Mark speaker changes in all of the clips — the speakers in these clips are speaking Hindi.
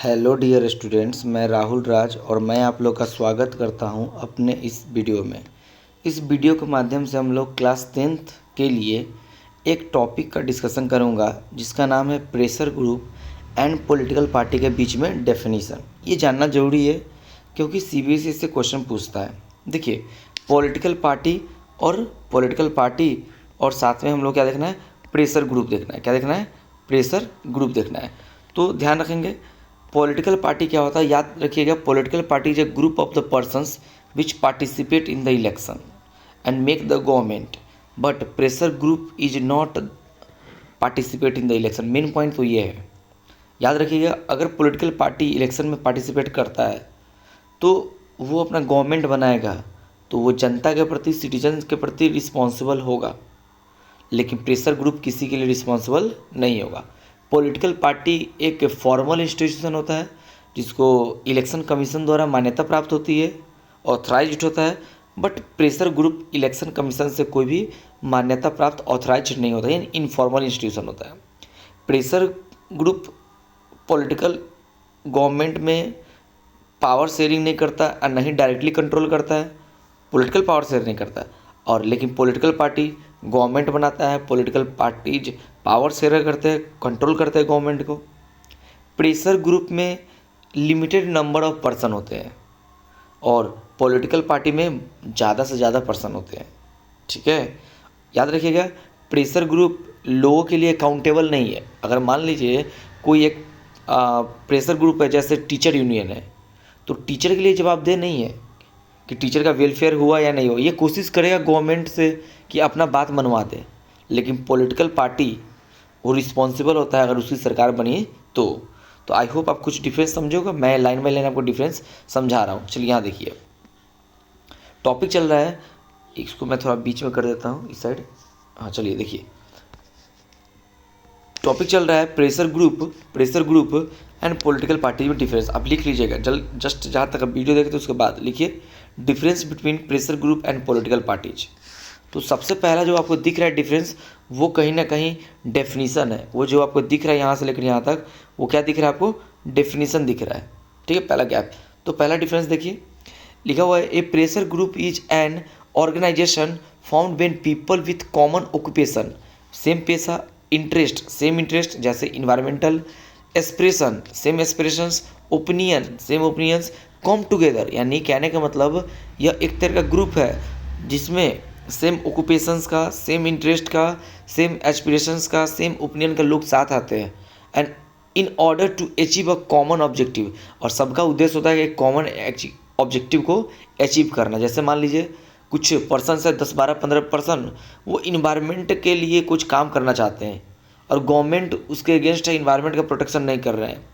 Speaker 1: हेलो डियर स्टूडेंट्स, मैं राहुल राज और मैं आप लोग का स्वागत करता हूं अपने इस वीडियो में। इस वीडियो के माध्यम से हम लोग क्लास 10th के लिए एक टॉपिक का डिस्कशन करूंगा जिसका नाम है pressure group and political party के बीच में डेफिनेशन। ये जानना ज़रूरी है क्योंकि सीबीएसई से क्वेश्चन पूछता है। देखिए, पॉलिटिकल पार्टी और साथ में हम लोग क्या देखना है, प्रेशर ग्रुप देखना है। क्या देखना है? प्रेशर ग्रुप देखना है। तो ध्यान रखेंगे, पॉलिटिकल पार्टी क्या होता है, याद रखिएगा। Political party is a group of the persons which participate in the election and make the government, but pressure group is not participate in the election. Main point तो ये है, याद रखिएगा। अगर पॉलिटिकल पार्टी इलेक्शन में पार्टिसिपेट करता है तो वो अपना गवर्नमेंट बनाएगा, तो वो जनता के प्रति, सिटीजन के प्रति रिस्पॉन्सिबल होगा, लेकिन प्रेशर ग्रुप किसी के लिए रिस्पॉन्सिबल नहीं होगा। पॉलिटिकल पार्टी एक फॉर्मल इंस्टीट्यूशन होता है जिसको इलेक्शन कमीशन द्वारा मान्यता प्राप्त होती है, ऑथराइज्ड होता है। But pressure group election commission से कोई भी मान्यता प्राप्त ऑथराइज्ड नहीं होता, यानी इनफॉर्मल इंस्टीट्यूशन होता है। प्रेशर ग्रुप पॉलिटिकल गवर्नमेंट में पावर शेयरिंग नहीं करता और नहीं डायरेक्टली कंट्रोल करता है, पॉलिटिकल पावर शेयर नहीं करता है। और लेकिन पॉलिटिकल पार्टी गवर्नमेंट बनाता है, पॉलिटिकल पार्टीज पावर शेयर करते हैं, कंट्रोल करते हैं गवर्नमेंट को। प्रेशर ग्रुप में लिमिटेड नंबर ऑफ पर्सन होते हैं और पॉलिटिकल पार्टी में ज़्यादा से ज़्यादा पर्सन होते हैं। ठीक है, याद रखिएगा। प्रेशर ग्रुप लोगों के लिए अकाउंटेबल नहीं है। अगर मान लीजिए कोई एक प्रेशर ग्रुप है, जैसे टीचर यूनियन है, तो टीचर के लिए जवाबदेह नहीं है कि टीचर का वेलफेयर हुआ या नहीं हुआ। ये कोशिश करेगा गवर्नमेंट से कि अपना बात मनवा दे, लेकिन पॉलिटिकल पार्टी वो रिस्पॉन्सिबल होता है अगर उसकी सरकार बनी तो आई होप आप कुछ डिफरेंस समझोगे। मैं लाइन बाय लाइन आपको डिफरेंस समझा रहा हूँ। चलिए यहाँ देखिए, टॉपिक चल रहा है, इसको मैं थोड़ा बीच में कर देता हूँ इस साइड। हाँ, चलिए देखिए, टॉपिक चल रहा है pressure group and political party में डिफरेंस। आप लिख लीजिएगा, जस्ट जहाँ तक आप वीडियो देखें तो उसके बाद लिखिए difference between pressure group and political parties. तो सबसे पहला जो आपको दिख रहा है डिफरेंस, वो कहीं ना कहीं डेफिनीसन है। वो जो आपको दिख रहा है यहाँ से लेकर यहाँ तक, वो क्या दिख रहा है आपको? डेफिनीसन दिख रहा है। ठीक है, पहला गैप। तो पहला डिफरेंस देखिए, लिखा हुआ है a pressure group is an organisation found when people with common occupation, same पेशा, सेम इंटरेस्ट, जैसे environmental, aspiration, same aspirations, opinion, same opinions, come together. यानी कहने का मतलब यह एक तरह का ग्रुप है जिसमें सेम ऑक्यूपेशंस का, सेम इंटरेस्ट का, सेम एस्पिरेशंस का, सेम ओपिनियन का लोग साथ आते हैं, and in order to achieve a common objective. और सबका उद्देश्य होता है कि कॉमन ऑब्जेक्टिव को अचीव करना। जैसे मान लीजिए कुछ पर्सन है, 10, 12, 15 पर्सन, वो इन्वायरमेंट के लिए कुछ काम करना चाहते हैं और गवर्नमेंट उसके अगेंस्ट है, इन्वायरमेंट का प्रोटेक्शन नहीं कर रहे हैं,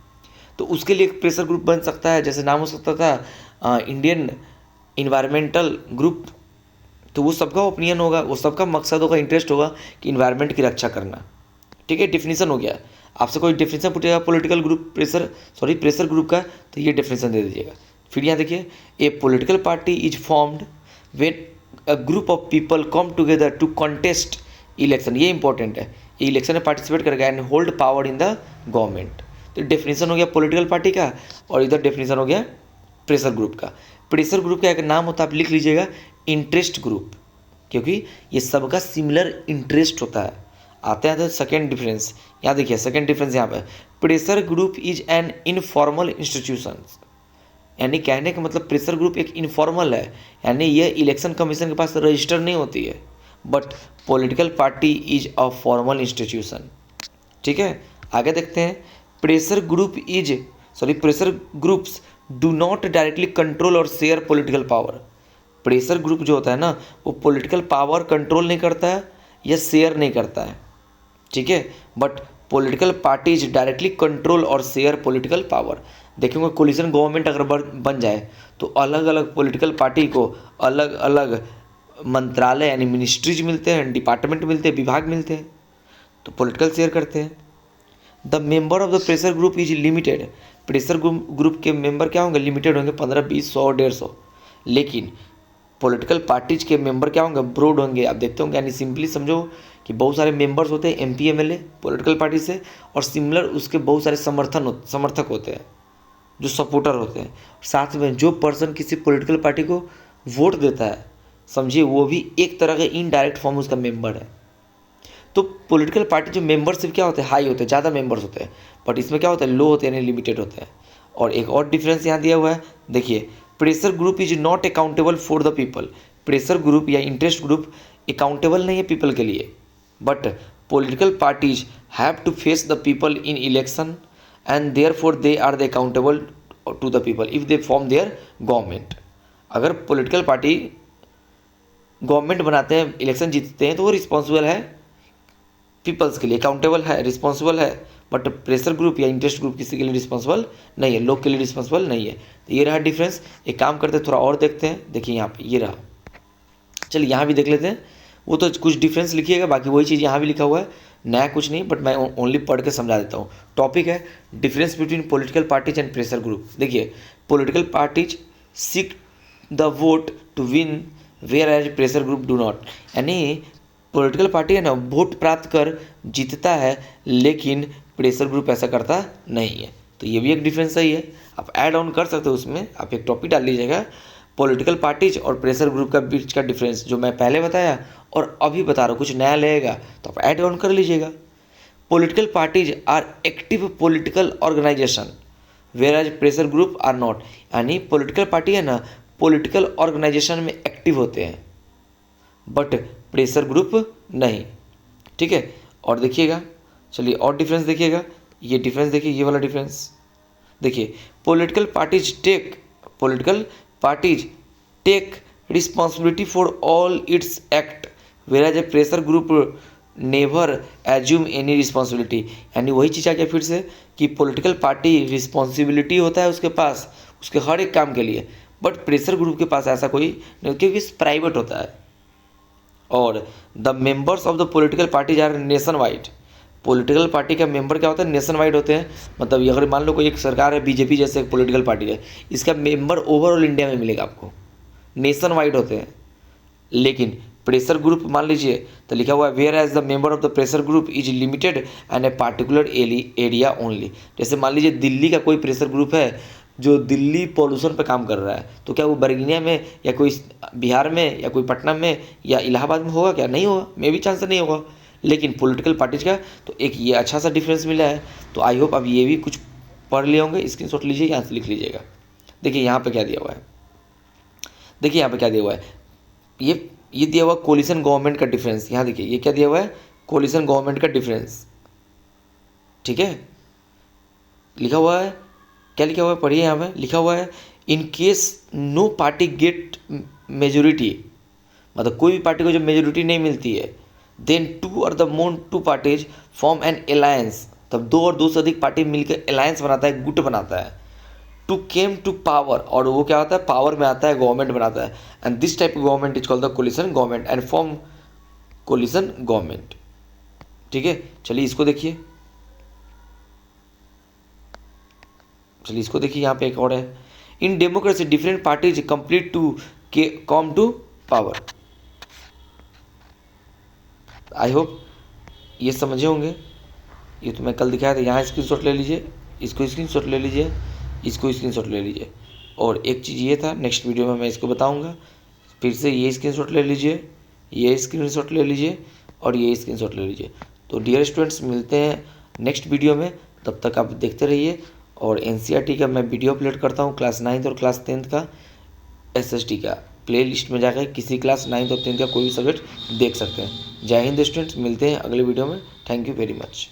Speaker 1: तो उसके लिए एक प्रेशर ग्रुप बन सकता है। जैसे नाम हो सकता था इंडियन इन्वायरमेंटल ग्रुप। तो वो सबका ओपिनियन होगा, वो सबका मकसद होगा, इंटरेस्ट होगा कि इन्वायरमेंट की रक्षा करना। ठीक है, डेफिनेशन हो गया। आपसे कोई डेफिनेशन पूछेगा पॉलिटिकल ग्रुप प्रेशर ग्रुप का, तो ये डेफिनेशन दे दीजिएगा। फिर यहाँ देखिए, a political party is formed when a group of people come together to contest election. ये इंपॉर्टेंट है, ये इलेक्शन में पार्टिसिपेट करेगा and hold power in the government. तो डेफिनेशन हो गया पॉलिटिकल पार्टी का, और इधर डेफिनेशन हो गया प्रेशर ग्रुप का। प्रेशर ग्रुप का एक नाम होता है, आप लिख लीजिएगा, इंटरेस्ट ग्रुप, क्योंकि ये सबका सिमिलर इंटरेस्ट होता है। आते हैं सेकेंड डिफरेंस। यहाँ देखिए सेकेंड डिफरेंस यहाँ पे, pressure group is an informal institution. यानी कहने का मतलब प्रेशर ग्रुप एक इनफॉर्मल है, यानी यह इलेक्शन कमीशन के पास रजिस्टर नहीं होती है। But political party is a formal institution. ठीक है, आगे देखते हैं। Pressure groups do not directly control और share political power. Pressure group जो होता है ना, वो पॉलिटिकल पावर कंट्रोल नहीं करता है या शेयर नहीं करता है। ठीक है, but political parties directly control और शेयर पॉलिटिकल पावर। देखेंगे कोलिशन गवर्नमेंट अगर बन जाए तो अलग अलग पॉलिटिकल पार्टी को अलग अलग मंत्रालय यानी मिनिस्ट्रीज मिलते हैं, डिपार्टमेंट मिलते हैं, विभाग मिलते हैं, तो पॉलिटिकल शेयर करते हैं। The member of the pressure group is limited. Pressure group के मेंबर क्या होंगे? लिमिटेड होंगे, 15, 20, 100, 150। लेकिन पॉलिटिकल पार्टीज के मेंबर क्या होंगे? ब्रॉड होंगे। आप देखते होंगे, यानी सिंपली समझो कि बहुत सारे मेंबर्स होते हैं एमपी एमएलए पॉलिटिकल पार्टी से, और सिमिलर उसके बहुत सारे समर्थक होते हैं। जो सपोर्टर होते हैं, साथ में जो पर्सन किसी पॉलिटिकल पार्टी को वोट देता है, समझिए वो भी एक तरह का इनडायरेक्ट फॉर्म उसका मेंबर है। तो पॉलिटिकल पार्टी जो मेंबरशिप क्या होते हैं, हाई होते हैं, ज़्यादा मेंबर्स होते हैं, बट इसमें क्या होता है, लो होते हैं, यानी लिमिटेड होते हैं। और एक और डिफरेंस यहाँ दिया हुआ है, देखिए, pressure group is not accountable for the people. Pressure group या इंटरेस्ट ग्रुप अकाउंटेबल नहीं है पीपल के लिए, but political parties have to face the people in election and therefore they are the accountable to the people if they form their government. अगर पॉलिटिकल पार्टी गवर्नमेंट बनाते हैं, इलेक्शन जीतते हैं, तो वो रिस्पॉन्सिबल है पीपल्स के लिए, अकाउंटेबल है, रिस्पॉन्सिबल है। बट प्रेशर ग्रुप या इंटरेस्ट ग्रुप किसी के लिए रिस्पॉन्सिबल नहीं है, लोग के लिए रिस्पॉन्सिबल नहीं है। तो ये रहा डिफरेंस। एक काम करते हैं, थोड़ा और देखते हैं। देखिए यहाँ पे ये रहा, चलिए यहाँ भी देख लेते हैं। वो तो कुछ डिफरेंस लिखिएगा, बाकी वही चीज़ यहाँ भी लिखा हुआ है, नया कुछ नहीं, बट मैं ओनली पढ़ के समझा देता हूँ। टॉपिक है difference between political parties and pressure group. देखिए, political parties seek the vote to win whereas pressure group do not. यानी पॉलिटिकल पार्टी है ना, वोट प्राप्त कर जीतता है, लेकिन प्रेशर ग्रुप ऐसा करता नहीं है। तो ये भी एक डिफरेंस सही है, आप ऐड ऑन कर सकते हो उसमें। आप एक टॉपिक डाल लीजिएगा, पॉलिटिकल पार्टीज और प्रेशर ग्रुप का बीच का डिफरेंस, जो मैं पहले बताया और अभी बता रहा हूँ, कुछ नया लगेगा तो आप ऐड ऑन कर लीजिएगा। Political parties are active political organisation whereas pressure group are not. यानी पॉलिटिकल पार्टी है ना, पॉलिटिकल ऑर्गेनाइजेशन में एक्टिव होते हैं, बट प्रेशर ग्रुप नहीं। ठीक है, और देखिएगा, चलिए और डिफरेंस देखिएगा। ये डिफरेंस देखिए, ये वाला डिफरेंस देखिए, political parties take responsibility for all its act whereas a pressure group never assume any responsibility. यानी वही चीज़ आ गया फिर से कि पॉलिटिकल पार्टी रिस्पॉन्सिबिलिटी होता है उसके पास, उसके हर एक काम के लिए, बट प्रेशर ग्रुप के पास ऐसा कोई नहीं, क्योंकि प्राइवेट होता है। और the members of the political parties our nation wide. Political party का मेंबर क्या होता है, नेशन वाइड होते हैं। मतलब अगर मान लो कोई एक सरकार है, बीजेपी जैसे एक पॉलिटिकल पार्टी है, इसका मेंबर ओवरऑल इंडिया में मिलेगा आपको, नेशन वाइड होते हैं। लेकिन प्रेशर ग्रुप मान लीजिए तो लिखा हुआ है whereas the member of the pressure group is limited and a particular area only. जैसे मान लीजिए दिल्ली का कोई प्रेशर ग्रुप है जो दिल्ली पॉल्यूशन पर काम कर रहा है, तो क्या वो बरगनिया में या कोई बिहार में या कोई पटना में या इलाहाबाद में होगा? क्या नहीं होगा, मे भी चांस नहीं होगा। लेकिन पॉलिटिकल पार्टीज का तो एक ये अच्छा सा डिफरेंस मिला है। तो आई होप अब ये भी कुछ पढ़ लिए होंगे, स्क्रीनशॉट लीजिए, यहाँ से लिख लीजिएगा। देखिए यहाँ पे क्या दिया हुआ है, देखिए यहाँ पे क्या दिया हुआ है, ये दिया हुआ कोलिशन गवर्नमेंट का डिफरेंस। यहाँ देखिए ये क्या दिया हुआ है, कोलिशन गवर्नमेंट का डिफरेंस। ठीक है, लिखा हुआ है, क्या लिखा हुआ है, पढ़िए। यहाँ पे लिखा हुआ है in case no party get majority, मतलब कोई भी पार्टी को जब मेजोरिटी नहीं मिलती है, then two or the more two parties form an alliance, तब दो और दो से अधिक पार्टी मिलकर अलायंस बनाता है, गुट बनाता है। टू केम टू पावर, और वो क्या होता है, पावर में आता है, गवर्नमेंट बनाता है। And this type of government is called the coalition government and form coalition government. ठीक है, चलिए इसको देखिए, यहाँ पे एक और है, in democracy different parties complete to come to power. I hope ये समझे होंगे। ये तो मैं कल दिखाया था, यहाँ स्क्रीनशॉट ले लीजिए, इसको स्क्रीनशॉट ले लीजिए, इसको स्क्रीनशॉट ले लीजिए। और एक चीज़ ये था, नेक्स्ट वीडियो में मैं इसको बताऊंगा। फिर से ये स्क्रीनशॉट ले लीजिए, ये स्क्रीनशॉट ले लीजिए और ये स्क्रीनशॉट ले लीजिए। तो डियर स्टूडेंट्स, मिलते हैं नेक्स्ट वीडियो में, तब तक आप देखते रहिए। और एनसीईआरटी का मैं वीडियो अपलोड करता हूँ, क्लास 9th और क्लास 10th का एसएसटी का प्ले लिस्ट में जाकर किसी क्लास 9th और 10th का कोई भी सब्जेक्ट देख सकते हैं। जय हिंद स्टूडेंट्स, मिलते हैं अगले वीडियो में। Thank you very much.